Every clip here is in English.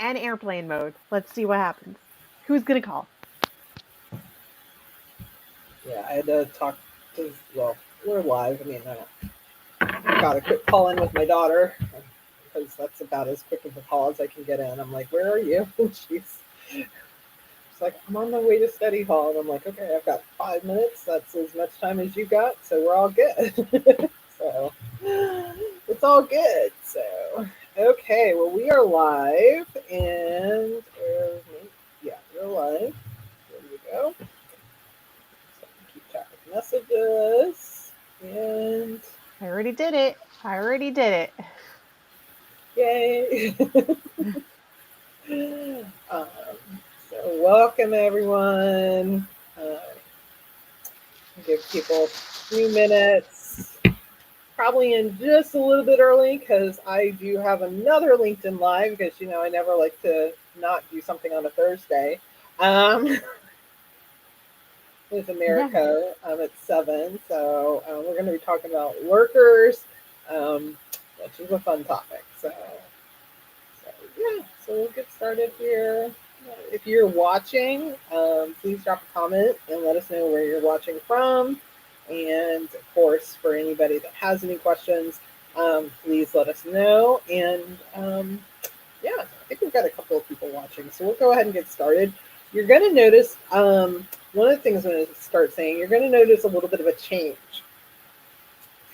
and airplane mode. Let's see what happens. Who's going to call? Yeah, I had to talk to, well, we're live. I mean, I got a quick call in with my daughter because that's about as quick of a call as I can get in. I'm like, where are you? And she's like, I'm on my way to study hall. And I'm like, okay, I've got 5 minutes. That's as much time as you got. So we're all good. So it's all good. So, okay, well, we are live. And, yeah, we're live. There we go. So I can keep track of messages. And I already did it. yay. um, so welcome everyone. Give people a few minutes. Probably in just a little bit early because I do have another LinkedIn Live because I never like to not do something on a Thursday. With Yeah. America at 7. So we're going to be talking about workers, which is a fun topic. So yeah, so we'll get started here. If you're watching, please drop a comment and let us know where you're watching from. And of course, for anybody that has any questions, please let us know. And yeah, I think we've got a couple of people watching, so we'll go ahead and get started. You're going to notice, one of the things I'm going to start saying, you're going to notice a little bit of a change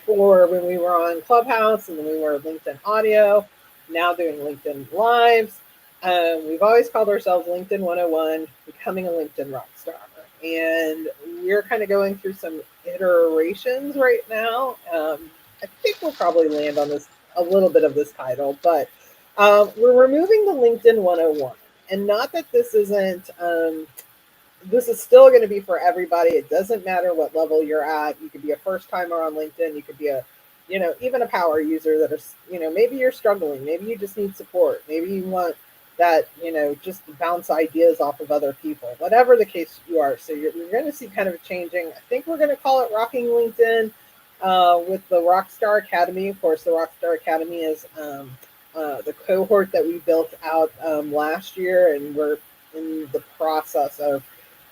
for when we were on Clubhouse and then we were LinkedIn Audio, now doing LinkedIn Lives. We've always called ourselves LinkedIn 101, becoming a LinkedIn rock star. And we're kind of going through some iterations right now. I think we'll probably land on this, a little bit of this title, but we're removing the LinkedIn 101. And not that this isn't, this is still going to be for everybody. It doesn't matter what level you're at. You could be a first timer on LinkedIn. You could be a, even a power user that is, maybe you're struggling. Maybe you just need support. Maybe you want that, just bounce ideas off of other people, whatever the case you are. So you're going to see kind of changing. I think we're going to call it Rocking LinkedIn with the Rockstar Academy. Of course, the Rockstar Academy is the cohort that we built out last year, and we're in the process of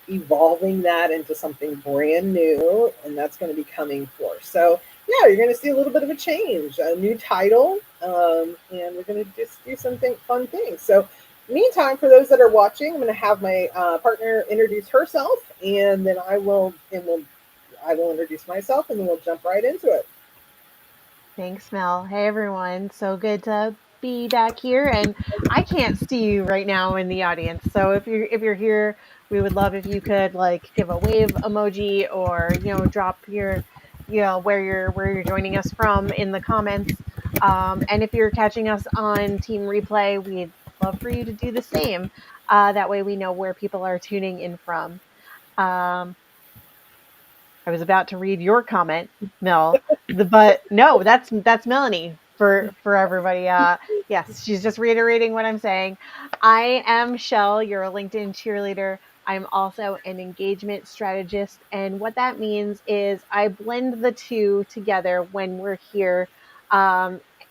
evolving that into something brand new, and that's going to be coming forth. So yeah, you're going to see a little bit of a change, a new title, and we're going to just do something fun things. So meantime, for those that are watching, I'm going to have my partner introduce herself, and then I will introduce myself, and then we'll jump right into it. Thanks, Mel. Hey, everyone. So good to be back here. And I can't see you right now in the audience. So if you're here, we would love if you could give a wave emoji or drop your where you're joining us from in the comments. And if you're catching us on Team Replay, we'd love for you to do the same. That way we know where people are tuning in from. I was about to read your comment, Mel, but no, that's Melanie for everybody. Yes, she's just reiterating what I'm saying. I am Shelle, you're a LinkedIn cheerleader. I'm also an engagement strategist, and what that means is I blend the two together when we're here.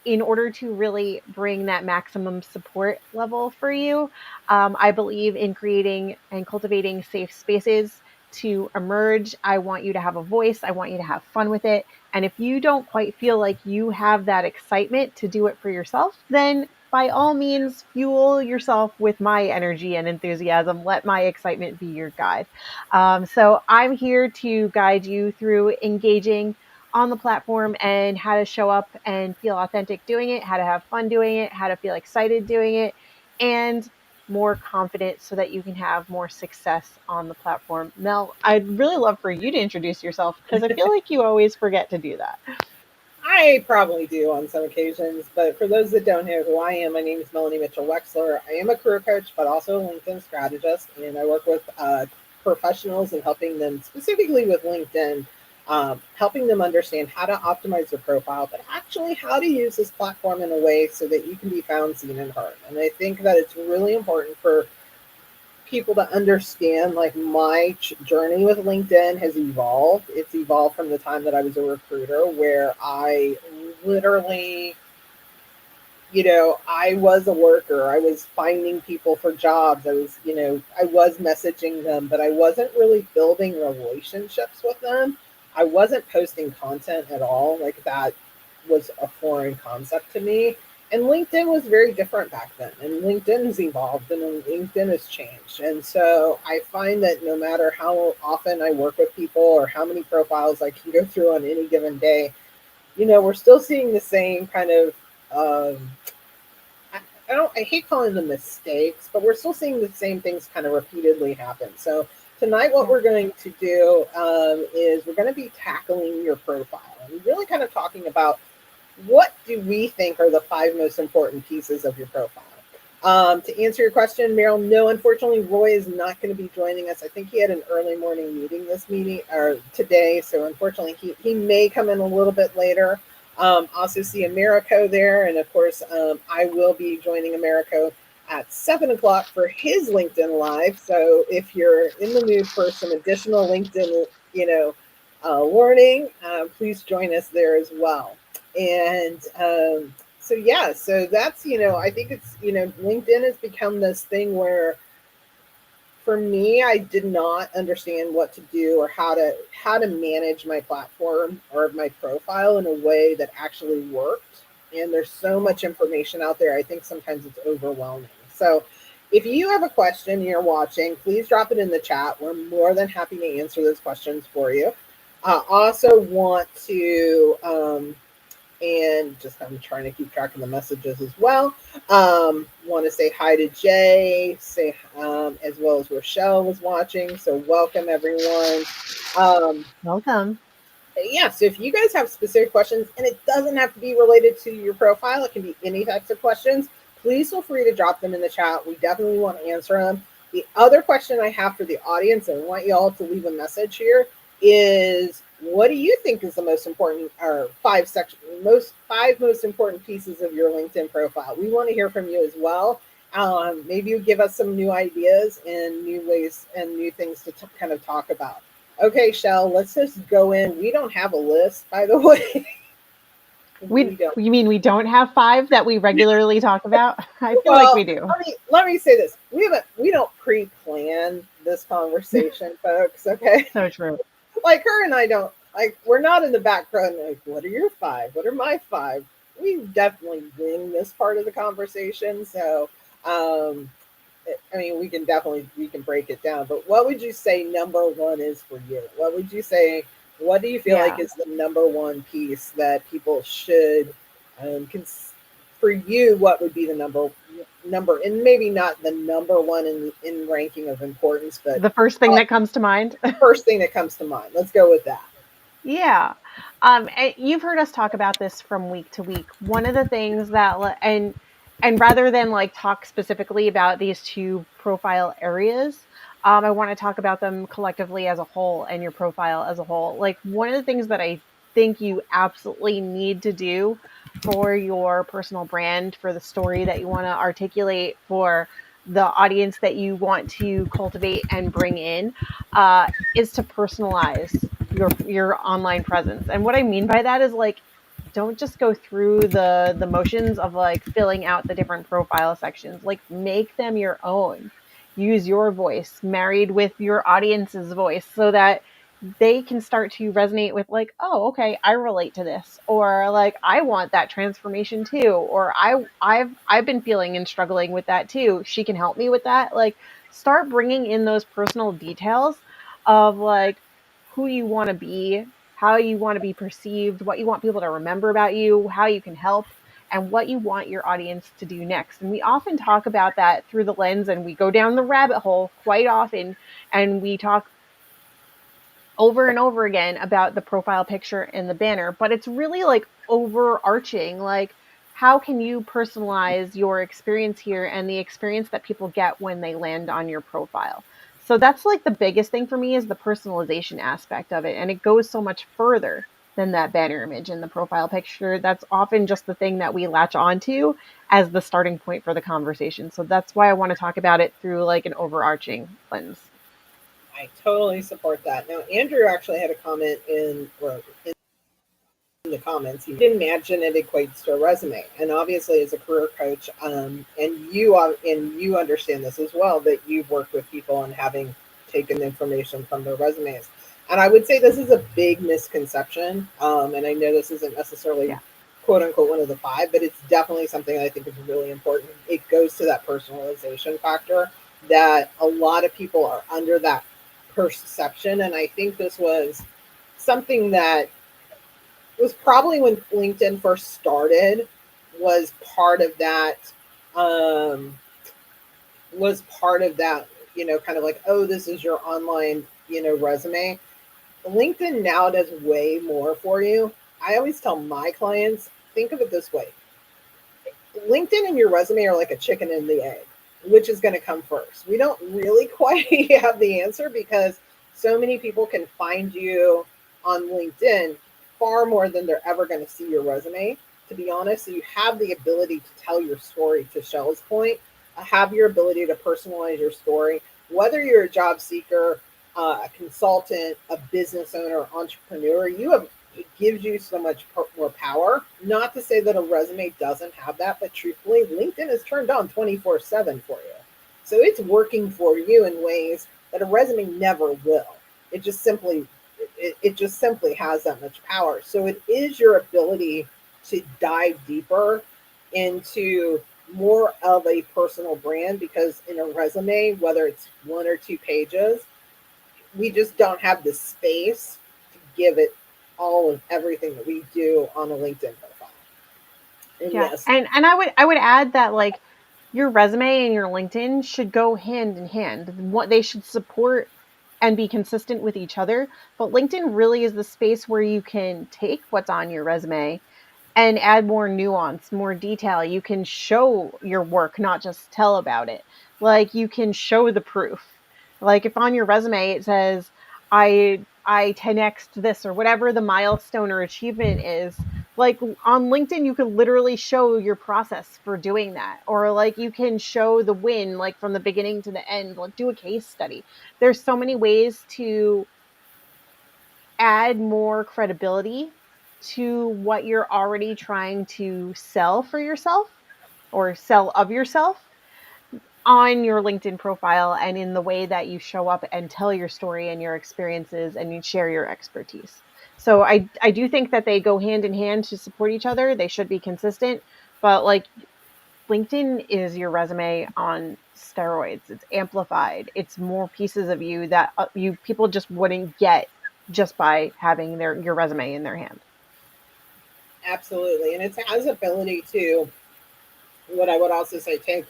In order to really bring that maximum support level for you, I believe in creating and cultivating safe spaces to emerge. I want you to have a voice. I want you to have fun with it. And if you don't quite feel like you have that excitement to do it for yourself, then by all means, fuel yourself with my energy and enthusiasm. Let my excitement be your guide. So I'm here to guide you through engaging on the platform and how to show up and feel authentic doing it, how to have fun doing it, how to feel excited doing it, and more confident so that you can have more success on the platform. Mel, I'd really love for you to introduce yourself because I feel like you always forget to do that. I probably do on some occasions, but for those that don't know who I am, my name is Melanie Wexler. I am a career coach, but also a LinkedIn strategist, and I work with professionals and helping them specifically with LinkedIn, helping them understand how to optimize their profile, but actually how to use this platform in a way so that you can be found, seen, and heard. And I think that it's really important for people to understand, like, my journey with LinkedIn has evolved. It's evolved from the time that I was a recruiter, where I literally I was a worker. I was finding people for jobs. I was messaging them, but I wasn't really building relationships with them. I wasn't posting content at all. Like that was a foreign concept to me. And LinkedIn was very different back then. And LinkedIn has evolved and LinkedIn has changed. And so I find that no matter how often I work with people or how many profiles I can go through on any given day, we're still seeing the same kind of I, I hate calling them mistakes, but we're still seeing the same things kind of repeatedly happen. So tonight, what we're going to do is we're going to be tackling your profile and really kind of talking about what do we think are the 5 most important pieces of your profile. To answer your question, Meryl, no, unfortunately, Roy is not going to be joining us. I think he had an early morning meeting this meeting or today, so unfortunately, he may come in a little bit later. Also see Americo there, and of course, I will be joining Americo at 7 o'clock for his LinkedIn Live. So if you're in the mood for some additional LinkedIn, learning, please join us there as well. And so yeah, so that's I think it's LinkedIn has become this thing where for me I did not understand what to do or how to manage my platform or my profile in a way that actually worked. And there's so much information out there. I think sometimes it's overwhelming. So if you have a question and you're watching, please drop it in the chat. We're more than happy to answer those questions for you. I also want to and just I'm trying to keep track of the messages as well. Want to say hi to Jay, say as well as Rochelle was watching. So welcome everyone. Welcome. Yeah, so if you guys have specific questions, and it doesn't have to be related to your profile, it can be any types of questions, please feel free to drop them in the chat. We definitely want to answer them. The other question I have for the audience, and I want you all to leave a message here, is what do you think is the most important or five most important pieces of your LinkedIn profile? We want to hear from you as well. Maybe you give us some new ideas and new ways and new things to kind of talk about. Okay, Shell, let's just go in. We don't have a list, by the way. We don't. You mean we don't have 5 that we regularly talk about? I feel like we do. Let me say this. We don't pre-plan this conversation, folks, okay? So true. Like her and I don't, like, we're not in the background like, what are your 5? What are my 5? We definitely wing this part of the conversation. So I mean, we can break it down, but what would you say number 1 is for you? What would you say? What do you feel like is the number 1 piece that people should, for you, what would be the number, and maybe not the number 1 in ranking of importance, but the first thing that comes to mind? First thing that comes to mind. Let's go with that. Yeah. You've heard us talk about this from week to week. One of the things that, and rather than like talk specifically about these 2 profile areas, I want to talk about them collectively as a whole and your profile as a whole. Like one of the things that I think you absolutely need to do for your personal brand, for the story that you want to articulate, for the audience that you want to cultivate and bring in, is to personalize your online presence. And what I mean by that is like, don't just go through the motions of like filling out the different profile sections. Like make them your own. Use your voice married with your audience's voice so that they can start to resonate with like, oh, okay, I relate to this, or like I want that transformation too, or I've been feeling and struggling with that too. She can help me with that. Like start bringing in those personal details of like who you want to be, how you want to be perceived, what you want people to remember about you, how you can help, and what you want your audience to do next. And we often talk about that through the lens and we go down the rabbit hole quite often, and we talk over and over again about the profile picture and the banner, but it's really like overarching, like how can you personalize your experience here and the experience that people get when they land on your profile. So that's like the biggest thing for me is the personalization aspect of it, and it goes so much further than that banner image and the profile picture. That's often just the thing that we latch onto as the starting point for the conversation. So that's why I want to talk about it through like an overarching lens. I totally support that. Now, Andrew actually had a comment in the the comments, you can imagine it equates to a resume. And obviously, as a career coach, and you understand this as well, that you've worked with people and having taken information from their resumes. And I would say this is a big misconception. And I know this isn't necessarily Yeah. quote unquote one of the five, but it's definitely something I think is really important. It goes to that personalization factor that a lot of people are under that perception. And I think this was something that was probably when LinkedIn first started, was part of that, um, was part of that, kind of like, oh, this is your online, resume. LinkedIn now does way more for you. I always tell my clients, think of it this way: LinkedIn and your resume are like a chicken and the egg. Which is going to come first? We don't really quite have the answer, because so many people can find you on LinkedIn far more than they're ever going to see your resume, to be honest. So you have the ability to tell your story, to Shelle's point, have your ability to personalize your story, whether you're a job seeker, a consultant, a business owner, entrepreneur. It gives you so much more power. Not to say that a resume doesn't have that, but truthfully, LinkedIn is turned on 24/7 for you. So it's working for you in ways that a resume never will. It just simply it just simply has that much power. So it is your ability to dive deeper into more of a personal brand, because in a resume, whether it's 1 or 2 pages, we just don't have the space to give it all of everything that we do on a LinkedIn profile. And Yeah. yes, And I would add that, like, your resume and your LinkedIn should go hand in hand. What they should support and be consistent with each other. But LinkedIn really is the space where you can take what's on your resume and add more nuance, more detail. You can show your work, not just tell about it. Like, you can show the proof. Like, if on your resume it says I 10x this, or whatever the milestone or achievement is, like, on LinkedIn you can literally show your process for doing that, or like you can show the win, like from the beginning to the end, like do a case study. There's so many ways to add more credibility to what you're already trying to sell for yourself, or sell of yourself, on your LinkedIn profile, and in the way that you show up and tell your story and your experiences and you share your expertise. So I do think that they go hand in hand to support each other. They should be consistent, but like, LinkedIn is your resume on steroids. It's amplified. It's more pieces of you that you people just wouldn't get just by having your resume in their hand. absolutely. And it has ability to, what I would also say, take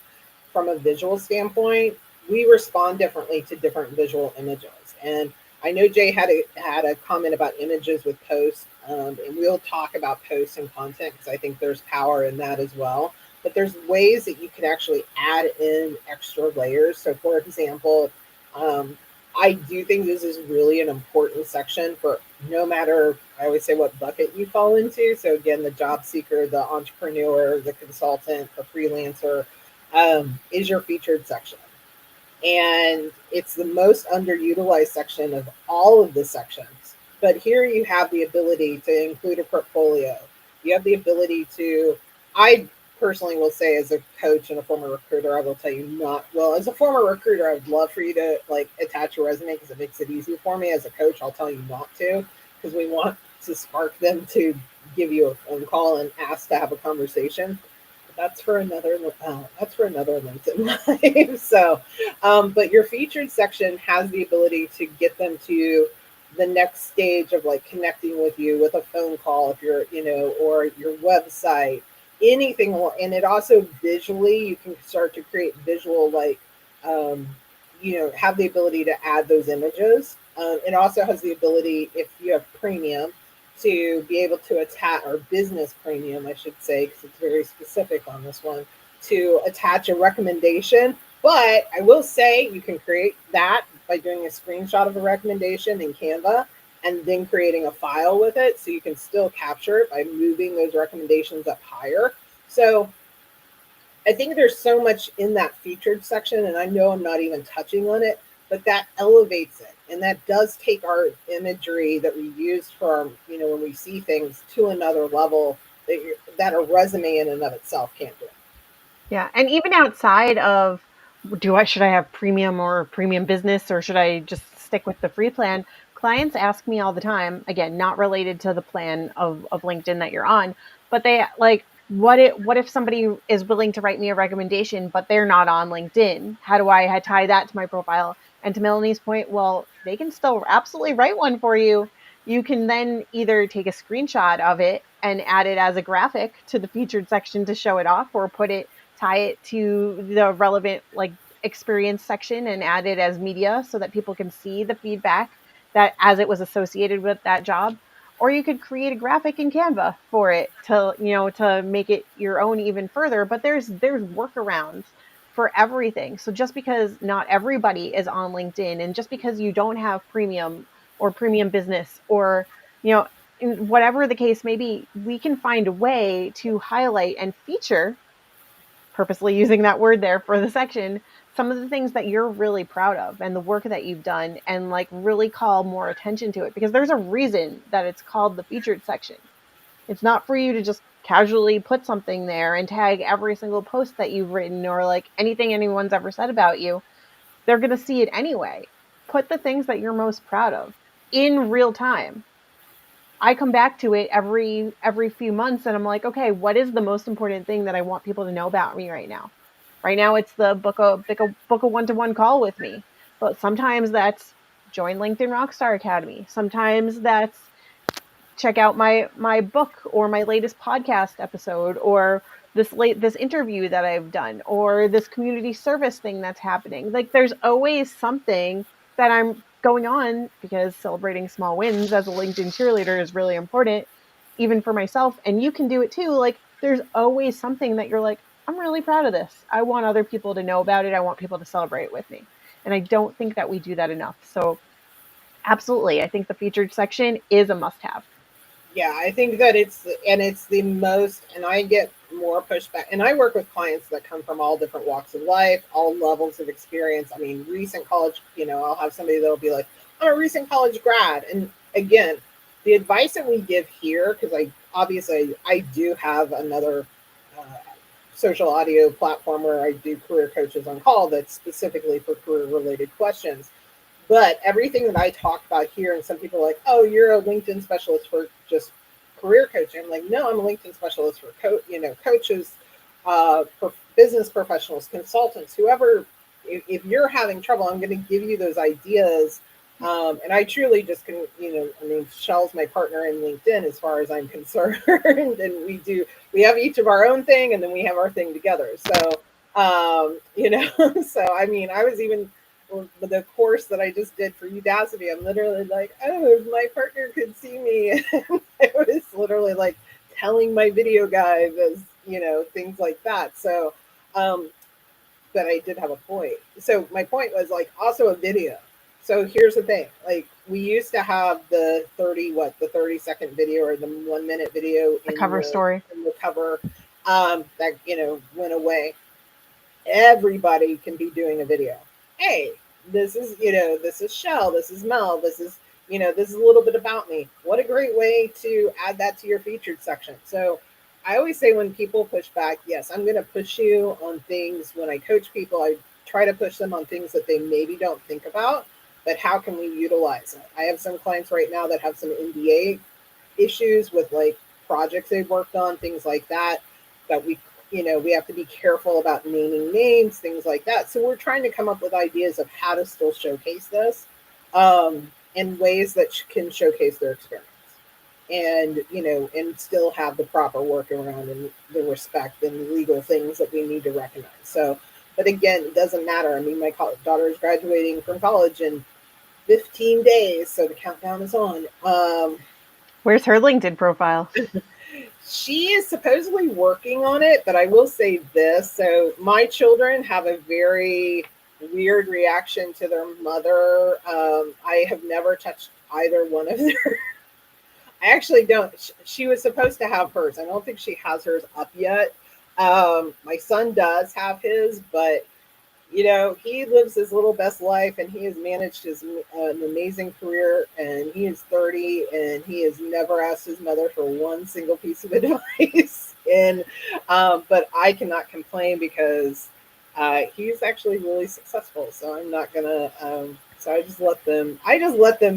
from a visual standpoint, we respond differently to different visual images. And I know Jay had a comment about images with posts, and we'll talk about posts and content, because I think there's power in that as well. But there's ways that you can actually add in extra layers. So, for example, um, I do think this is really an important section for, no matter, I always say, what bucket you fall into. So again, the job seeker, the entrepreneur, the consultant, the freelancer, is your featured section. And it's the most underutilized section of all of the sections. But here you have the ability to include a portfolio. You have the ability to, I personally will say, as a coach and a former recruiter, I will tell you, not well, as a former recruiter, I would love for you to like attach your resume, because it makes it easy for me. As a coach, I'll tell you not to, because we want to spark them to give you a phone call and ask to have a conversation. That's for another LinkedIn live. So, but your featured section has the ability to get them to the next stage of like connecting with you with a phone call, if you're, or your website, anything. And it also visually, you can start to create visual, like, um, have the ability to add those images. It also has the ability, if you have premium, to be able to attach, or business premium, I should say, because it's very specific on this one, to attach a recommendation. But I will say you can create that by doing a screenshot of a recommendation in Canva and then creating a file with it. So you can still capture it by moving those recommendations up higher. So I think there's so much in that featured section, and I know I'm not even touching on it, but that elevates it. And that does take our imagery that we use for our, when we see things to another level that a resume in and of itself can't do. Yeah, and even outside of should I have premium or premium business, or should I just stick with the free plan? Clients ask me all the time, again, not related to the plan of LinkedIn that you're on, but they like, what if somebody is willing to write me a recommendation, but they're not on LinkedIn? How do I tie that to my profile? And to Melanie's point, well, they can still absolutely write one for you. You can then either take a screenshot of it and add it as a graphic to the featured section to show it off, or tie it to the relevant like experience section and add it as media so that people can see the feedback that as it was associated with that job. Or you could create a graphic in Canva for it to, to make it your own even further. But there's workarounds for everything. So just because not everybody is on LinkedIn, and just because you don't have premium or premium business, or you know whatever the case may be, we can find a way to highlight and feature, purposely using that word there for the section, some of the things that you're really proud of and the work that you've done, and like really call more attention to it, because there's a reason that it's called the featured section. It's not for you to just casually put something there and tag every single post that you've written or like anything anyone's ever said about you. They're going to see it anyway. Put the things that you're most proud of in real time. I come back to it every few months and I'm like, okay, what is the most important thing that I want people to know about me right now? Right now it's the book a one-to-one call with me. But sometimes that's join LinkedIn Rockstar Academy. Sometimes that's check out my book or my latest podcast episode, or this interview that I've done, or this community service thing that's happening. Like there's always something that I'm going on, because celebrating small wins as a LinkedIn cheerleader is really important, even for myself, and you can do it too. Like there's always something that you're like, I'm really proud of this. I want other people to know about it. I want people to celebrate with me. And I don't think that we do that enough. So absolutely, I think the featured section is a must have. Yeah, I think that it's the most, and I get more pushback. And I work with clients that come from all different walks of life, all levels of experience. I mean, recent college, I'll have somebody that'll be like, I'm a recent college grad. And again, the advice that we give here, because I do have another uh, social audio platform where I do career coaches on call that's specifically for career related questions. But everything that I talk about here, and some people are like, oh, you're a LinkedIn specialist for just career coaching. I'm like, no, I'm a LinkedIn specialist for coaches, for business professionals, consultants, whoever. If you're having trouble, I'm going to give you those ideas. And I truly just can, I mean, Chelle's my partner in LinkedIn as far as I'm concerned. And we have each of our own thing, and then we have our thing together. So, so I mean, I was even, the course that I just did for Udacity, I'm literally like, oh, if my partner could see me. I was literally like telling my video guys, as things like that. So, but I did have a point. So my point was like also a video. So here's the thing: like we used to have the 30-second video or the 1 minute video The cover story. in the cover, that went away. Everybody can be doing a video. Hey, this is Chelle, this is Mel, this is a little bit about me. What a great way to add that to your featured section. So I always say when people push back, yes, I'm going to push you on things. When I coach people, I try to push them on things that they maybe don't think about, but how can we utilize it? I have some clients right now that have some NDA issues with like projects they've worked on, things like that, that we have to be careful about naming names, things like that. So we're trying to come up with ideas of how to still showcase this, in ways that can showcase their experience, and and still have the proper workaround and the respect and legal things that we need to recognize. So, but again, it doesn't matter. I mean, my daughter is graduating from college in 15 days, so the countdown is on. Where's her LinkedIn profile? She is supposedly working on it, but I will say this. So my children have a very weird reaction to their mother. I have never touched either one of their. I actually don't. She was supposed to have hers. I don't think she has hers up yet. My son does have his, but you know, he lives his little best life, and he has managed his an amazing career, and he is 30, and he has never asked his mother for one single piece of advice. And but I cannot complain because he's actually really successful. So I'm not gonna. So I just let them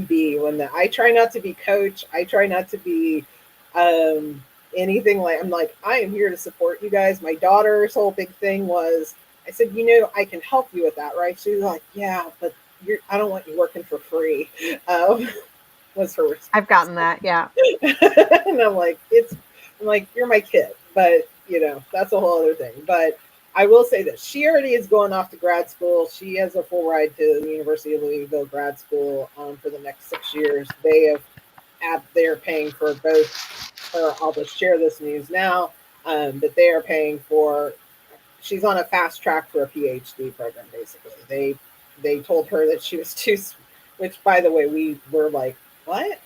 be. I try not to be coach. I try not to be um, anything like. I'm like, I am here to support you guys. My daughter's whole big thing was, I said, you know, I can help you with that, right? She was like, yeah, but I don't want you working for free. Was her I've response. gotten that. Yeah. And I'm like, you're my kid, but you know, that's a whole other thing. But I will say that she already is going off to grad school. She has a full ride to the University of Louisville grad school for the next 6 years. They're paying for both. I'll just share this news now, but they are paying for. She's on a fast track for a PhD program. Basically, they told her that she was too, which by the way we were like, what?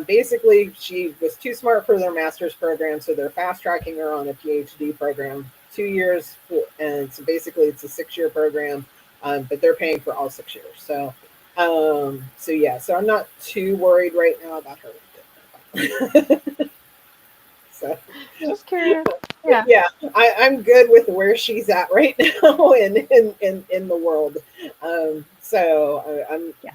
Basically, she was too smart for their master's program, so they're fast tracking her on a PhD program, 2 years, and so basically it's a 6 year program, but they're paying for all 6 years. So yeah, so I'm not too worried right now about her. So Just curious. Yeah. yeah, I'm good with where she's at right now in the world. Yeah.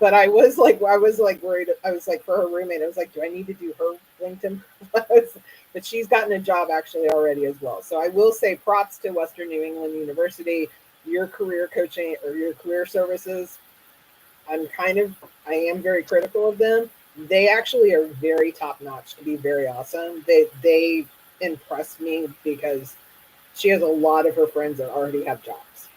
But I was like worried. I was like for her roommate. I was like, do I need to do her LinkedIn? But she's gotten a job actually already as well. So I will say props to Western New England University. Your career coaching or your career services, I am very critical of them. They actually are very top notch to be very awesome. They impress me because she has a lot of her friends that already have jobs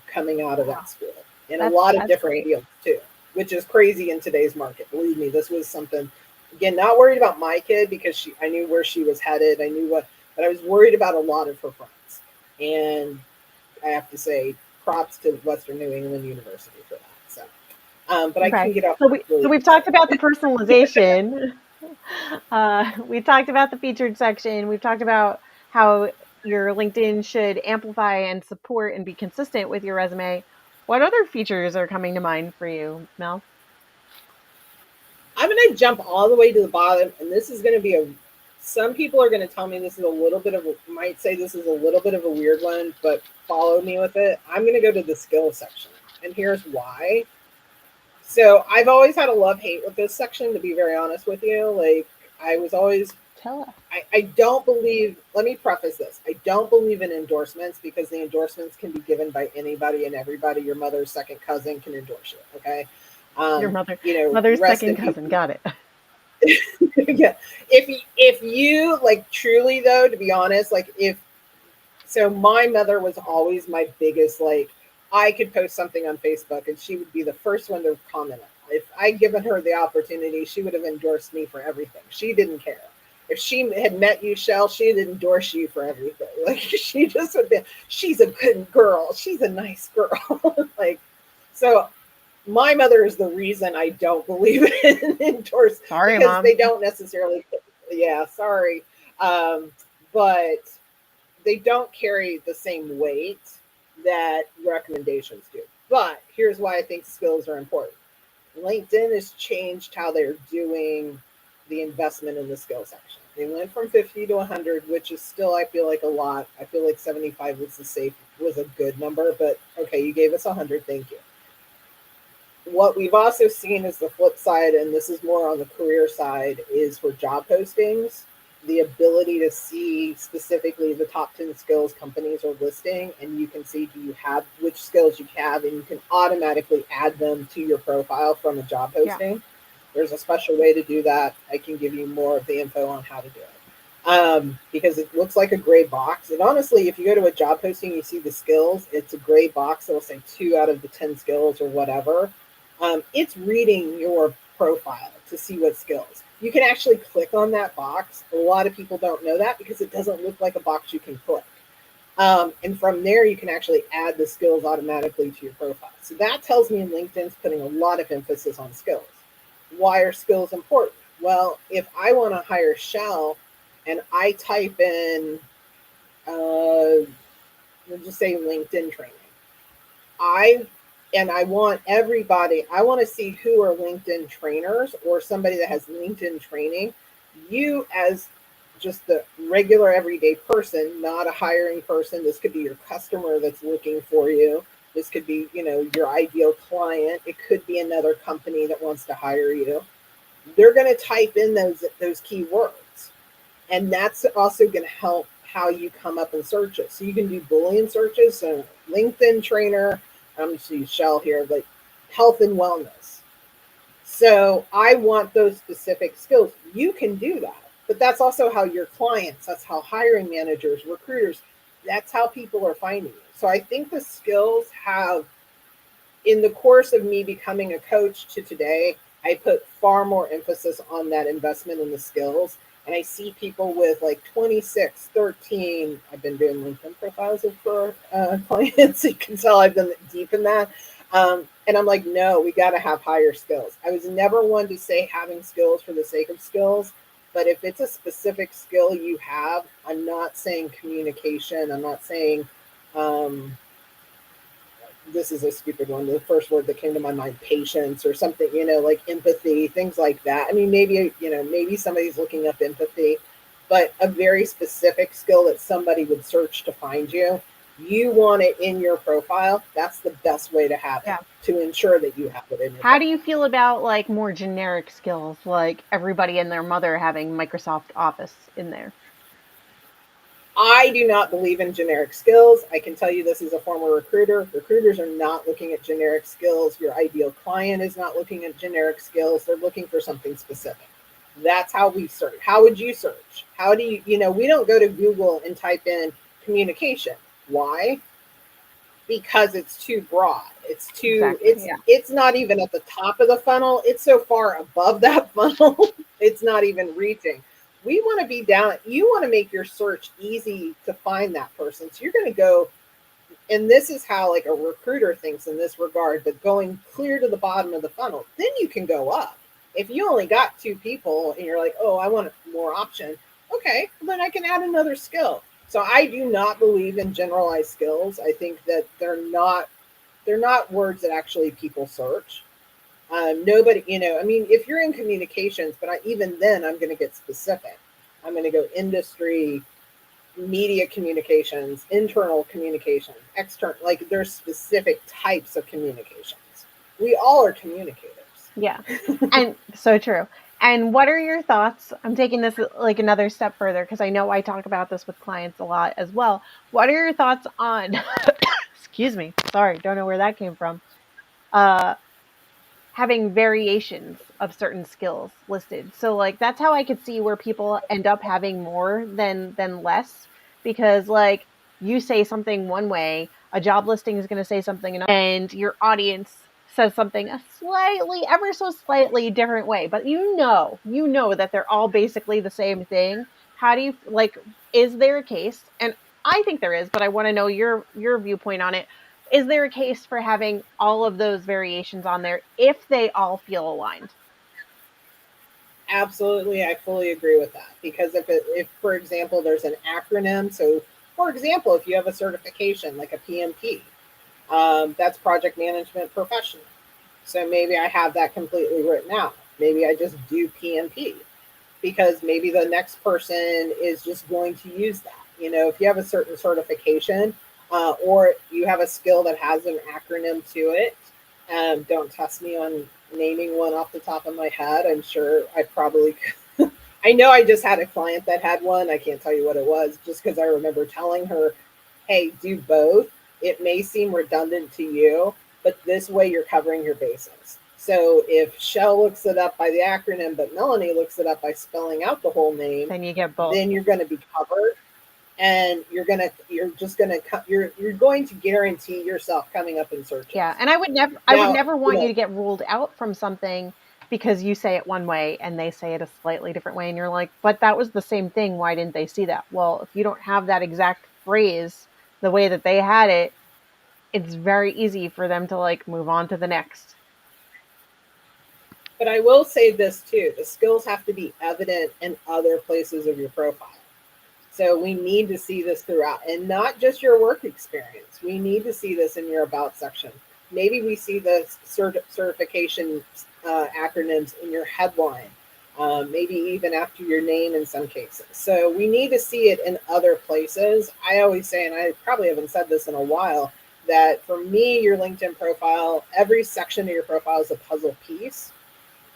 coming out of Wow. that school in a lot of That's different great. fields too, which is crazy in today's market. Believe me, this was something. Again, not worried about my kid because I knew where she was headed. I knew what, but I was worried about a lot of her friends. And I have to say, props to Western New England University for that. So, but I Okay. can get off So really. we've talked about the personalization. We talked about the featured section. We've talked about how your LinkedIn should amplify and support and be consistent with your resume. What other features are coming to mind for you, Mel? I'm going to jump all the way to the bottom, and this is going to be a. Some people are going to tell me this is a little bit of might say this is a little bit of a weird one, but follow me with it. I'm going to go to the skill section, and here's why. So I've always had a love hate with this section, to be very honest with you. Like I was always Tell us. I don't believe, let me preface this. I don't believe in endorsements because the endorsements can be given by anybody and everybody. Your mother's second cousin can endorse you. Okay. Your mother's Rest second in peace. cousin. Got it. Yeah. If you like truly though, to be honest, like if, so my mother was always my biggest, like I could post something on Facebook and she would be the first one to comment. If I'd given her the opportunity, she would have endorsed me for everything. She didn't care. If she had met you, Shell, she'd endorse you for everything. Like she just would be, she's a good girl. She's a nice girl. Like, so my mother is the reason I don't believe in endorse Sorry, because mom. they don't necessarily, yeah, sorry. But they don't carry the same weight that recommendations do. But here's why I think skills are important. LinkedIn has changed how they're doing the investment in the skill section. They went from 50 to 100, which is still, I feel like, a lot. I feel like 75 was a good number, but okay, you gave us 100, thank you. What we've also seen is the flip side, and this is more on the career side, is for job postings, the ability to see specifically the top 10 skills companies are listing, and you can see do you have which skills you have, and you can automatically add them to your profile from a job Yeah. posting. There's a special way to do that. I can give you more of the info on how to do it. Because it looks like a gray box. And honestly, if you go to a job posting, you see the skills, it's a gray box that'll say 2 out of the 10 skills or whatever. It's reading your profile to see what skills. You can actually click on that box. A lot of people don't know that because it doesn't look like a box you can click. And from there, you can actually add the skills automatically to your profile. So that tells me LinkedIn's putting a lot of emphasis on skills. Why are skills important? Well, if I want to hire Shell and I type in, we'll just say LinkedIn training, I want everybody, I want to see who are LinkedIn trainers or somebody that has LinkedIn training. You, as just the regular everyday person, not a hiring person, this could be your customer that's looking for you. This could be, your ideal client. It could be another company that wants to hire you. They're going to type in those keywords, and that's also going to help how you come up in searches. So you can do Boolean searches. So LinkedIn trainer, I'm just use Shell here, like health and wellness. So I want those specific skills. You can do that, but that's also how your clients, that's how hiring managers, recruiters, that's how people are finding you. So I think the skills have, in the course of me becoming a coach to today, I put far more emphasis on that investment in the skills. And I see people with like 26, 13. I've been doing LinkedIn profiles for clients. You can tell I've been deep in that. And I'm like, no, we got to have higher skills. I was never one to say having skills for the sake of skills. But if it's a specific skill you have, I'm not saying communication. I'm not saying, this is a stupid one. The first word that came to my mind, patience or something, like empathy, things like that. I mean, maybe somebody's looking up empathy, but a very specific skill that somebody would search to find you. You want it in your profile. That's the best way to have it, Yeah. to ensure that you have it in your How do profile. you feel about like more generic skills, like everybody and their mother having Microsoft Office in there? I do not believe in generic skills. I can tell you this as a former recruiter. Recruiters are not looking at generic skills. Your ideal client is not looking at generic skills. They're looking for something specific. That's how we search. How would you search? How do you, we don't go to Google and type in communication. Why? Because it's too broad. It's too, Exactly. Yeah. it's not even at the top of the funnel. It's so far above that funnel. It's not even reaching. We want to be down. You want to make your search easy to find that person. So you're going to go, and this is how like a recruiter thinks in this regard, but going clear to the bottom of the funnel, then you can go up. If you only got two people and you're like, oh, I want more option, okay, well, then I can add another skill. So I do not believe in generalized skills. I think that they're not words that actually people search. Nobody, I mean, if you're in communications, but even then, I'm going to get specific. I'm going to go industry, media communications, internal communications, external. Like there's specific types of communications. We all are communicators. Yeah. And so true. And what are your thoughts? I'm taking this like another step further because I know I talk about this with clients a lot as well. What are your thoughts on, excuse me, sorry, don't know where that came from, uh, having variations of certain skills listed? So like that's how I could see where people end up having more than less because like you say something one way, a job listing is going to say something another, and your audience says something a slightly ever so slightly different way, but you know that they're all basically the same thing. How do you like, is there a case, and I think there is, but I want to know your viewpoint on it, is there a case for having all of those variations on there if they all feel aligned? Absolutely, I fully agree with that because if for example there's an acronym, so for example if you have a certification like a PMP, that's project management professional. So maybe I have that completely written out. Maybe I just do PMP because maybe the next person is just going to use that. If you have a certain certification or you have a skill that has an acronym to it, don't test me on naming one off the top of my head. I'm sure I probably I know I just had a client that had one. I can't tell you what it was just because I remember telling her, hey, do both. It may seem redundant to you, but this way you're covering your bases. So if Shell looks it up by the acronym, but Melanie looks it up by spelling out the whole name, Then you get both. then you're going to be covered, and you're going to guarantee yourself coming up in Yeah, searches. and I would Now, never want you to get ruled out from something because you say it one way and they say it a slightly different way and you're like, "But that was the same thing. Why didn't they see that?" Well, if you don't have that exact phrase the way that they had it, it's very easy for them to like move on to the next. but I will say this too: the skills have to be evident in other places of your profile. So we need to see this throughout, and not just your work experience. We need to see this in your about section. Maybe we see the certification acronyms in your headline, maybe even after your name in some cases. So we need to see it in other places. I always say, and I probably haven't said this in a while, that for me, your LinkedIn profile, every section of your profile is a puzzle piece.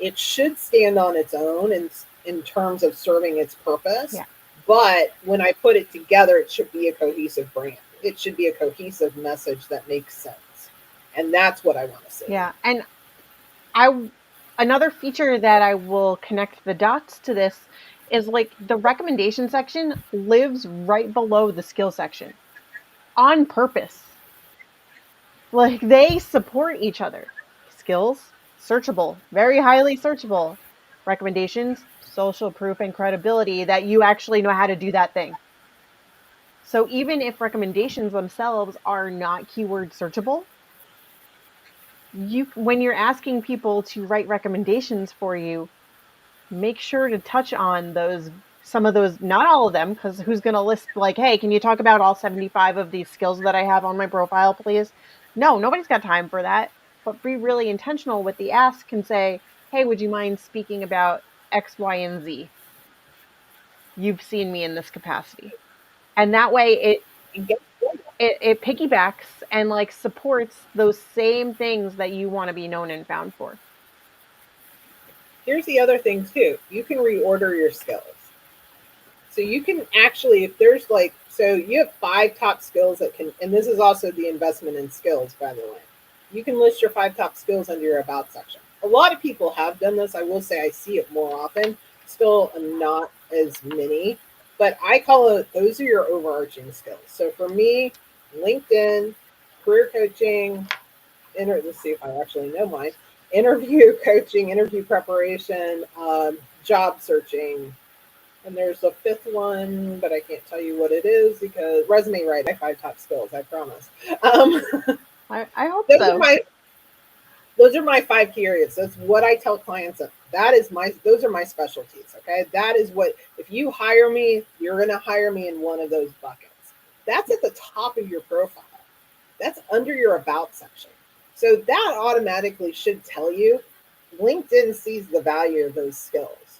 It should stand on its own in terms of serving its purpose. Yeah. But when I put it together, it should be a cohesive brand. It should be a cohesive message that makes sense. And that's what I want to see. Yeah. And another feature that I will connect the dots to this is like the recommendation section lives right below the skill section on purpose. Like they support each other. Skills, searchable, very highly searchable. Recommendations, social proof and credibility that you actually know how to do that thing. So even if recommendations themselves are not keyword searchable, when you're asking people to write recommendations for you, make sure to touch on some of those, not all of them, because who's going to list like, hey, can you talk about all 75 of these skills that I have on my profile, please? No, nobody's got time for that. But be really intentional with the ask and say, hey, would you mind speaking about X, Y, and Z? You've seen me in this capacity. And that way it piggybacks and like supports those same things that you want to be known and found for. Here's the other thing too. You can reorder your skills. So you can actually, if there's like, so you have 5 top skills that can, and this is also the investment in skills, by the way. You can list your 5 top skills under your about section. A lot of people have done this. I will say I see it more often. Still not as many, but I call it, those are your overarching skills. So for me, LinkedIn, career coaching, let's see if I actually know mine, interview coaching, interview preparation, job searching, and there's a 5th one, but I can't tell you what it is because resume writing. My 5 top skills, I promise. I hope those so. are my those are my 5 key areas. That's what I tell clients. Those are my specialties. Okay, that is what, if you hire me, you're going to hire me in one of those buckets. That's at the top of your profile. That's under your about section. So that automatically should tell you LinkedIn sees the value of those skills.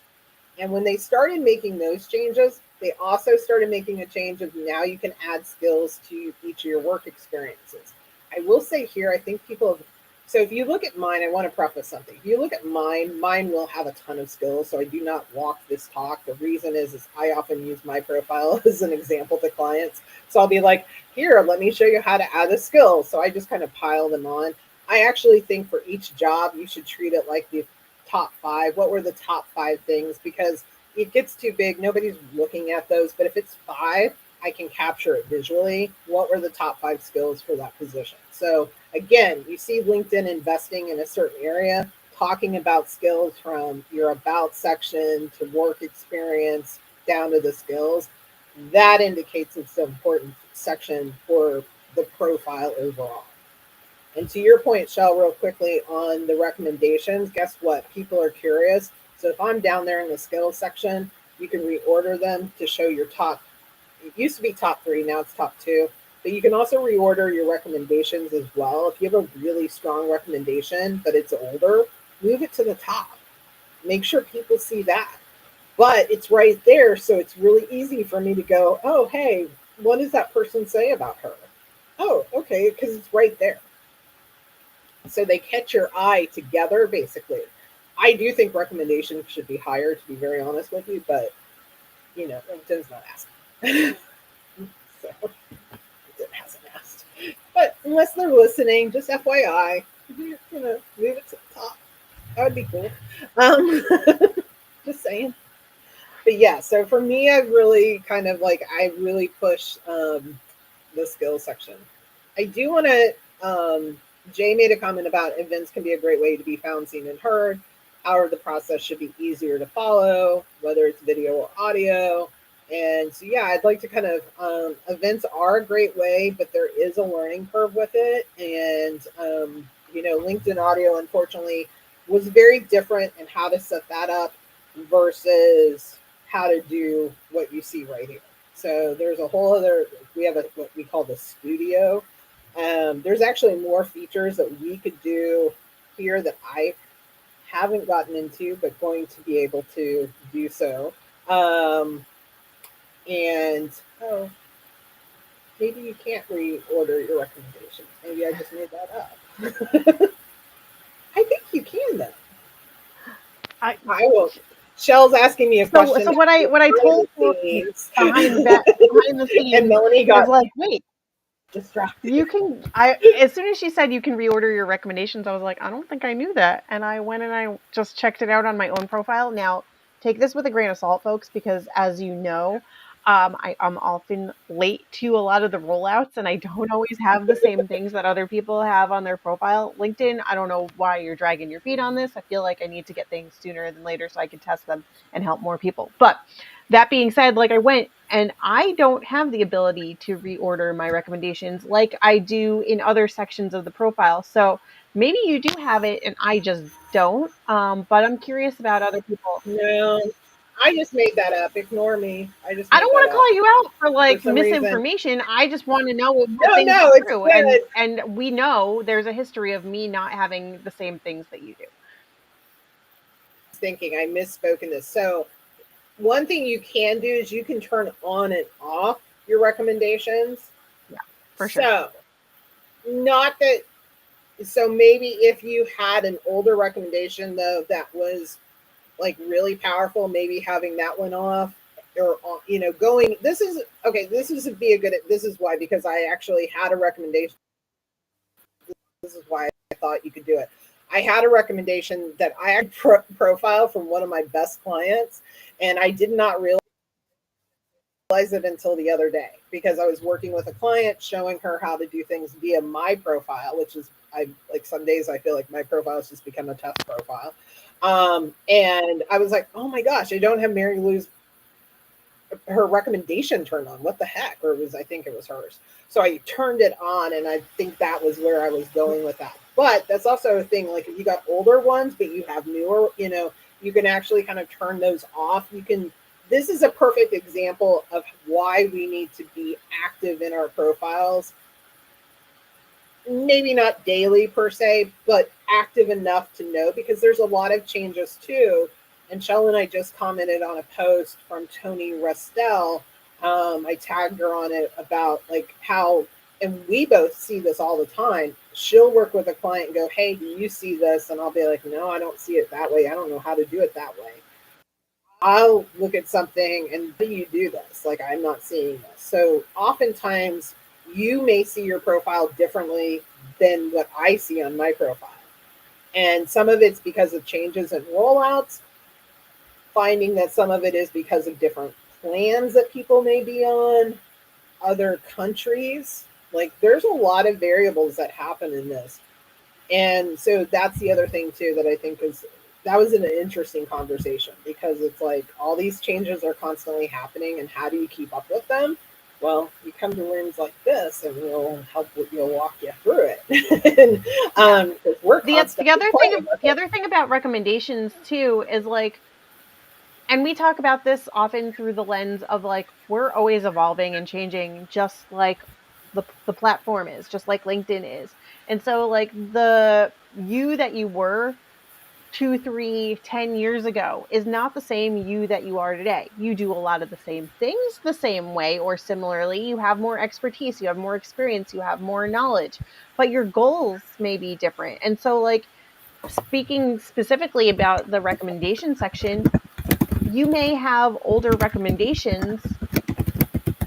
And when they started making those changes, they also started making a change of now you can add skills to each of your work experiences. I will say here, I think people have, so if you look at mine, I want to preface something. If you look at mine will have a ton of skills. So I do not walk this talk. The reason is I often use my profile as an example to clients. So I'll be like, here, let me show you how to add a skill. So I just kind of pile them on. I actually think for each job, you should treat it like the top 5. What were the top 5 things? Because it gets too big. Nobody's looking at those. But if it's 5, I can capture it visually. What were the top 5 skills for that position? So again, you see LinkedIn investing in a certain area, talking about skills from your about section to work experience down to the skills. That indicates it's an important section for the profile overall. And to your point, Shelle, real quickly on the recommendations, guess what? People are curious. So if I'm down there in the skills section, you can reorder them to show your top. It used to be top 3, now it's top 2. But you can also reorder your recommendations as well. If you have a really strong recommendation, but it's older, move it to the top. Make sure people see that. But it's right there, so it's really easy for me to go, oh, hey, what does that person say about her? Oh, okay, because it's right there. So they catch your eye together, basically. I do think recommendations should be higher, to be very honest with you, but, LinkedIn's not asking. So LinkedIn hasn't asked. But unless they're listening, just FYI, move it to the top. That would be cool. Just saying. But yeah, so for me, I really push the skills section. I do want to, Jay made a comment about events can be a great way to be found, seen, and heard. However, the process should be easier to follow, whether it's video or audio. And so, yeah, I'd like to kind of, events are a great way, but there is a learning curve with it. And, LinkedIn audio, unfortunately, was very different in how to set that up versus how to do what you see right here. So there's a whole other, we have what we call the studio. There's actually more features that we could do here that I haven't gotten into, but going to be able to do so. Um, and oh, maybe you can't reorder your recommendations. Maybe I just made that up. I think you can though. I, I will. Shell's asking me a question so what I behind told the her scenes, behind the and scenes Melanie is got like, wait, distracted. you can. I as soon as she said you can reorder your recommendations, I was like, I don't think I knew that, and I went and I just checked it out on my own profile. Now, take this with a grain of salt, folks, because as you know, I'm often late to a lot of the rollouts, and I don't always have the same things that other people have on their profile. LinkedIn, I don't know why you're dragging your feet on this. I feel like I need to get things sooner than later so I can test them and help more people. But that being said, like I went and I don't have the ability to reorder my recommendations like I do in other sections of the profile. So maybe you do have it and I just don't. But I'm curious about other people. No, I just made that up. Ignore me. I just I made don't that want to up call you out for for like some reason. misinformation. I just want to know what No, things no, are it's true. good. And we know there's a history of me not having the same things that you do. Thinking I misspoke in this. So one thing you can do is you can turn on and off your recommendations. Yeah, for sure. So not that. So maybe if you had an older recommendation though that was like really powerful, maybe having that one off or going. This is okay. This is be a good. This is why, because I actually had a recommendation. This is why I thought you could do it. I had a recommendation that I had profile from one of my best clients, and I did not realize it until the other day because I was working with a client showing her how to do things via my profile, which is I like some days I feel like my profile has just become a test profile. And I was like, oh my gosh, I don't have Mary Lou's her recommendation turned on. What the heck? Or it was, I think it was hers. So I turned it on, and I think that was where I was going with that. But that's also a thing. Like if you got older ones, but you have newer, you can actually kind of turn those off. You can. This is a perfect example of why we need to be active in our profiles. Maybe not daily per se, but active enough to know because there's a lot of changes too. And Chelle and I just commented on a post from Tony Restel. I tagged her on it about like how, and we both see this all the time. She'll work with a client and go, hey, do you see this? And I'll be like, no, I don't see it that way. I don't know how to do it that way. I'll look at something and how do you do this? Like, I'm not seeing this. So oftentimes you may see your profile differently than what I see on my profile. And some of it's because of changes in rollouts, finding that some of it is because of different plans that people may be on, other countries. Like, there's a lot of variables that happen in this. And so that's the other thing, too, that I think is that was an interesting conversation because it's like all these changes are constantly happening. And how do you keep up with them? Well, you come to rooms like this and we'll walk you through it. And Yeah. we're The constantly playing with the it. other thing about recommendations too is like, and we talk about this often through the lens of like we're always evolving and changing just like the platform is, just like LinkedIn is. And so like the you that you were 2, 3, 10 years ago is not the same you that you are today. You do a lot of the same things the same way or similarly. You have more expertise, you have more experience, you have more knowledge, but your goals may be different. And so like speaking specifically about the recommendation section, you may have older recommendations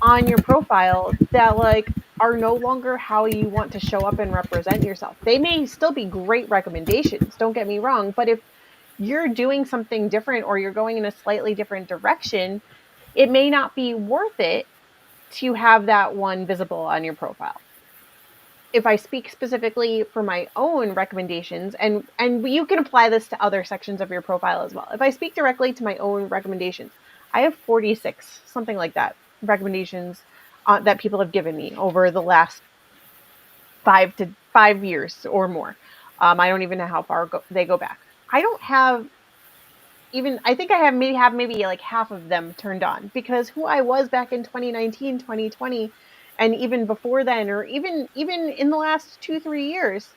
on your profile that like are no longer how you want to show up and represent yourself. They may still be great recommendations, don't get me wrong, but if you're doing something different or you're going in a slightly different direction, it may not be worth it to have that one visible on your profile. If I speak specifically for my own recommendations, and you can apply this to other sections of your profile as well. If I speak directly to my own recommendations, I have 46, something like that, recommendations that people have given me over the last 5 years or more. I don't even know how far they go back. I don't have even I think I have maybe like half of them turned on, because who I was back in 2019, 2020, and even before then, or even in the last 2, 3 years,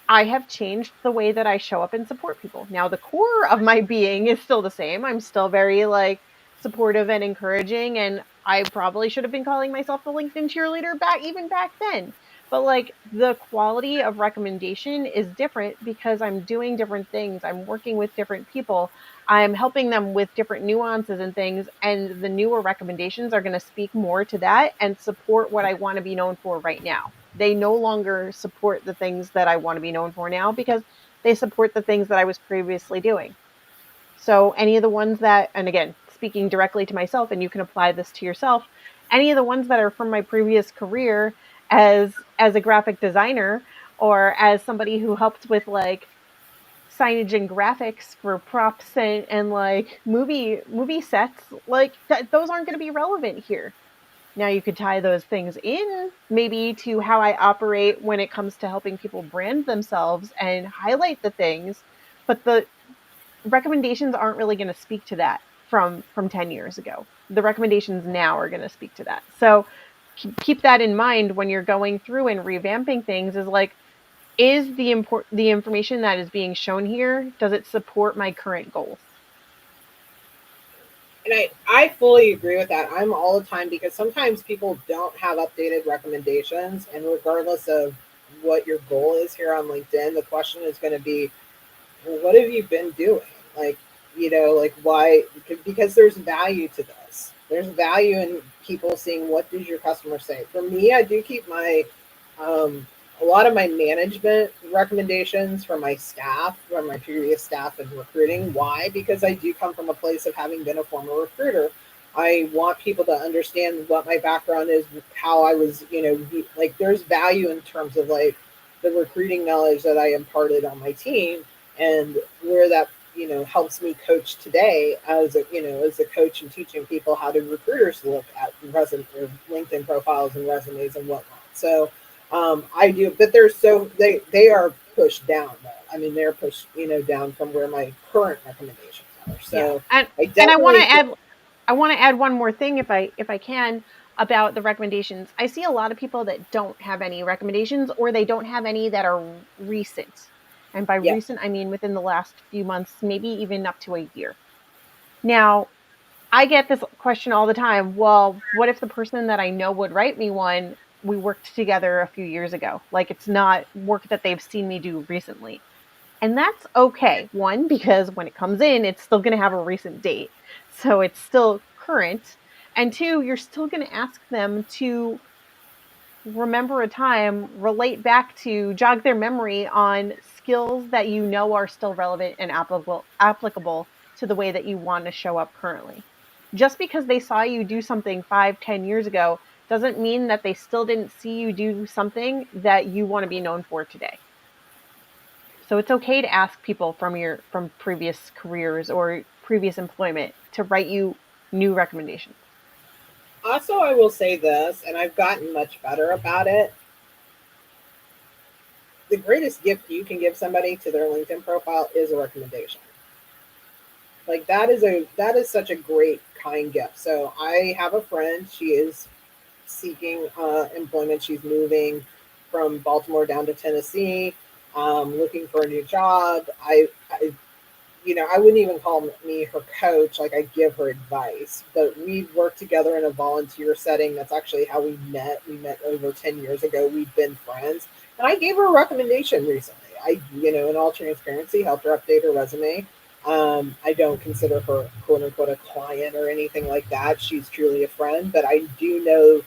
I have changed the way that I show up and support people. Now, the core of my being is still the same. I'm still very like supportive and encouraging, and I probably should have been calling myself the LinkedIn cheerleader back then. But like the quality of recommendation is different because I'm doing different things. I'm working with different people. I'm helping them with different nuances and things, and the newer recommendations are going to speak more to that and support what I want to be known for right now. They no longer support the things that I want to be known for now, because they support the things that I was previously doing. So any of the ones that, and again, speaking directly to myself, and you can apply this to yourself, any of the ones that are from my previous career as a graphic designer, or as somebody who helped with like signage and graphics for props and like movie sets, like those aren't going to be relevant here. Now you could tie those things in maybe to how I operate when it comes to helping people brand themselves and highlight the things, but the recommendations aren't really going to speak to that from 10 years ago. The recommendations now are going to speak to that. So keep that in mind when you're going through and revamping things, is like, is the information that is being shown here, does it support my current goals? And I fully agree with that. I'm all the time, because sometimes people don't have updated recommendations. And regardless of what your goal is here on LinkedIn, the question is going to be, well, what have you been doing? Like, like why? Because there's value to this. There's value in people seeing what does your customer say. For me, I do keep my um, a lot of my management recommendations from my staff, from my previous staff in recruiting. Why? Because I do come from a place of having been a former recruiter. I want people to understand what my background is, how I was, like there's value in terms of like the recruiting knowledge that I imparted on my team, and where that helps me coach today as a coach, and teaching people how to recruiters look at resume or LinkedIn profiles and resumes and whatnot. So I do, but they are pushed down though. I mean, they're pushed down from where my current recommendations are. Yeah. So I And definitely feel, I want to add one more thing, if I can, about the recommendations. I see a lot of people that don't have any recommendations, or they don't have any that are recent. And by yeah, recent, I mean within the last few months, maybe even up to a year. Now, I get this question all the time. Well, what if the person that I know would write me one, we worked together a few years ago? Like, it's not work that they've seen me do recently. And that's okay. One, because when it comes in, it's still going to have a recent date. So it's still current. And two, you're still going to ask them to remember a time, relate back to, jog their memory on skills that you know are still relevant and applicable to the way that you want to show up currently. Just because they saw you do something 5, 10 years ago doesn't mean that they still didn't see you do something that you want to be known for today. So it's okay to ask people from previous careers or previous employment to write you new recommendations. also I will say this, and I've gotten much better about it. The greatest gift you can give somebody to their LinkedIn profile is a recommendation. Like that is such a great kind gift. So I have a friend, she is seeking employment. She's moving from Baltimore down to Tennessee, looking for a new job. I wouldn't even call me her coach. Like I give her advice, but we work together in a volunteer setting. That's actually how we met. We met over 10 years ago. We've been friends, and I gave her a recommendation recently. In all transparency, helped her update her resume. I don't consider her quote unquote a client or anything like that. She's truly a friend, but I do know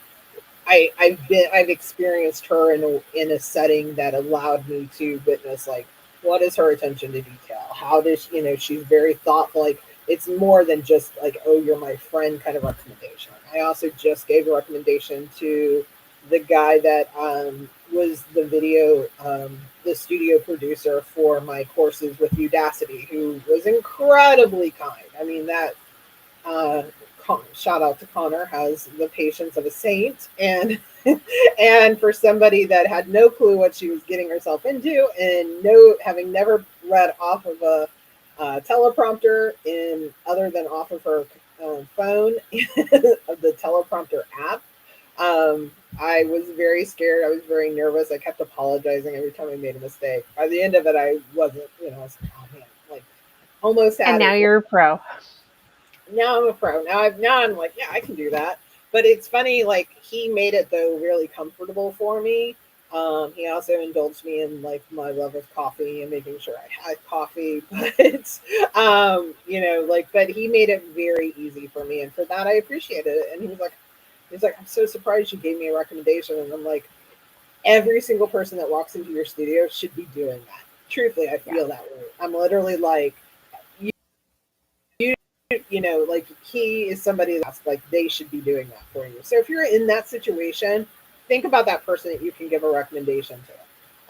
I've experienced her in a setting that allowed me to witness like what is her attention to detail. How does she's very thoughtful. Like it's more than just like, oh, you're my friend kind of recommendation. I also just gave a recommendation to the guy that was the studio producer for my courses with Udacity, who was incredibly kind. I mean that uh, shout out to Connor, has the patience of a saint, and and for somebody that had no clue what she was getting herself into, and having never read off of teleprompter in other than off of her phone, the teleprompter app. I was very scared. I was very nervous. I kept apologizing every time I made a mistake. By the end of it, I wasn't, I was like, oh man, like almost And had now it. you're a pro. Now I'm a pro. Now I'm like, yeah, I can do that. But it's funny, like he made it though really comfortable for me. He also indulged me in like my love of coffee and making sure I had coffee. But but he made it very easy for me, and for that I appreciated it. And he's like, I'm so surprised you gave me a recommendation. And I'm like, every single person that walks into your studio should be doing that. Truthfully, I Yeah. feel that way. I'm literally like, like he is somebody that's like they should be doing that for you. So if you're in that situation, think about that person that you can give a recommendation to.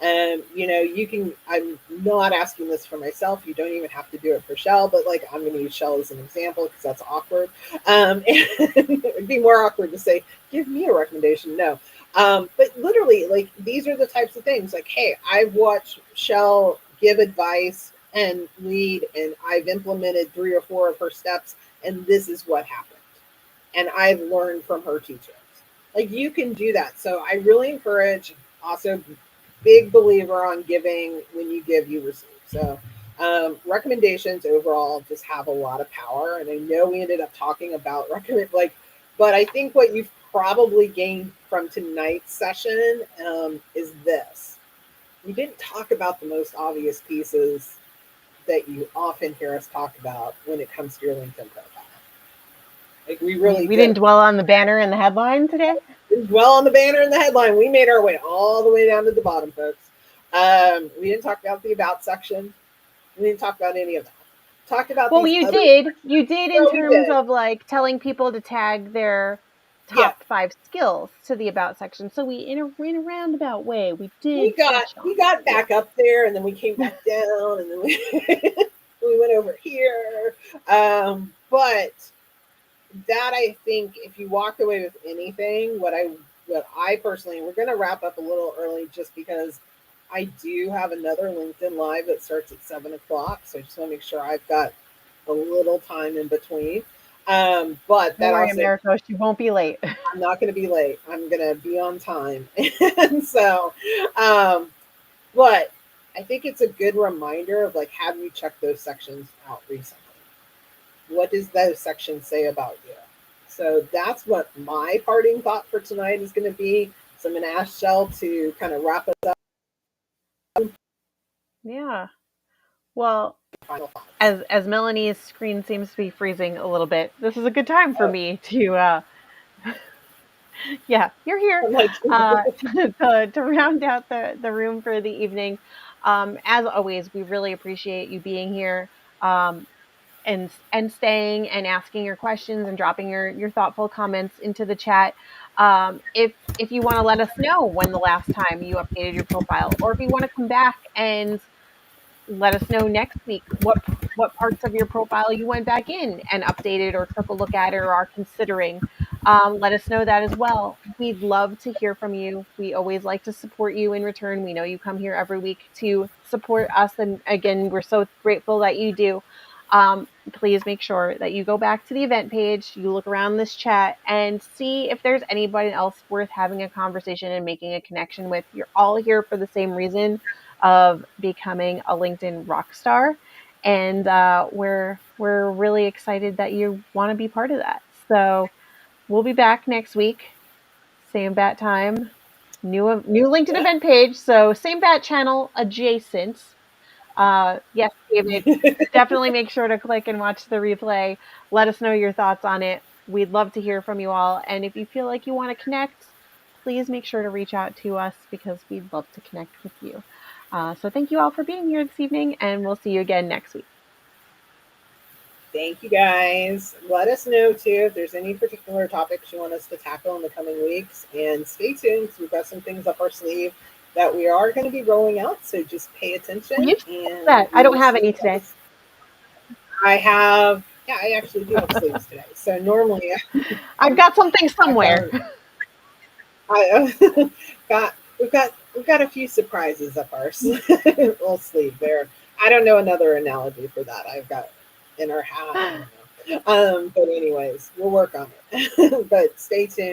And you can. I'm not asking this for myself. You don't even have to do it for Shell, but like I'm going to use Shell as an example because that's awkward. And it'd be more awkward to say, "Give me a recommendation." No, but literally, like these are the types of things. Like, hey, I've watched Shell give advice and lead, and I've implemented 3 or 4 of her steps, and this is what happened. And I've learned from her teachings. Like you can do that. So I really encourage. Also, big believer on giving. When you give, you receive. So recommendations overall just have a lot of power. And I know we ended up talking about but I think what you've probably gained from tonight's session is this. We didn't talk about the most obvious pieces that you often hear us talk about when it comes to your LinkedIn profile. Like we really We didn't did. dwell on the banner and the headline today. Well, on the banner and the headline, we made our way all the way down to the bottom, folks. We didn't talk about the about section. We didn't talk about any of that. Talked about Well, these you other. did. You did in Well, we terms did. of like telling people to tag their Yeah, top 5 skills to the about section. So we, in a roundabout way, we we did got touch we on it. got back up there, and then we came back down, and then we went over here. But that I think if you walk away with anything, what I personally, we're going to wrap up a little early just because I do have another LinkedIn live that starts at 7 o'clock. So I just want to make sure I've got a little time in between. But Don't that worry, also, America, she won't be late. I'm not going to be late. I'm going to be on time. And so, um, but I think it's a good reminder of like, have you checked those sections out recently? What does those sections say about you? So that's what my parting thought for tonight is going to be. So I'm going to ask Shell to kind of wrap us up. Yeah. Well, Final thoughts. as Melanie's screen seems to be freezing a little bit, this is a good time for Oh, me to yeah, you're here. I'm like, To round out the room for the evening. As always, we really appreciate you being here. And staying and asking your questions and dropping your thoughtful comments into the chat. If you want to let us know when the last time you updated your profile, or if you want to come back and let us know next week what parts of your profile you went back in and updated or took a look at or are considering. Let us know that as well. We'd love to hear from you. We always like to support you in return. We know you come here every week to support us, and again, we're so grateful that you do. Please make sure that you go back to the event page, you look around this chat, and see if there's anybody else worth having a conversation and making a connection with. You're all here for the same reason of becoming a LinkedIn rock star, and we're really excited that you want to be part of that. So we'll be back next week, same bat time, new LinkedIn yeah. event page, so same bat channel adjacent. Yes, David, definitely make sure to click and watch the replay. Let us know your thoughts on it. We'd love to hear from you all. And if you feel like you want to connect, please make sure to reach out to us because we'd love to connect with you. So thank you all for being here this evening, and we'll see you again next week. Thank you guys. Let us know too if there's any particular topics you want us to tackle in the coming weeks. And stay tuned because we've got some things up our sleeve that we are going to be rolling out. So just pay attention, You and that I we don't will have see any you today. guys. I have, yeah, I actually do have sleeves today. So normally I've got something I've somewhere. got, I got we've got a few surprises up our little sleeve there. I don't know another analogy for that. I've got in our hat. I don't know. But anyways, we'll work on it. But stay tuned.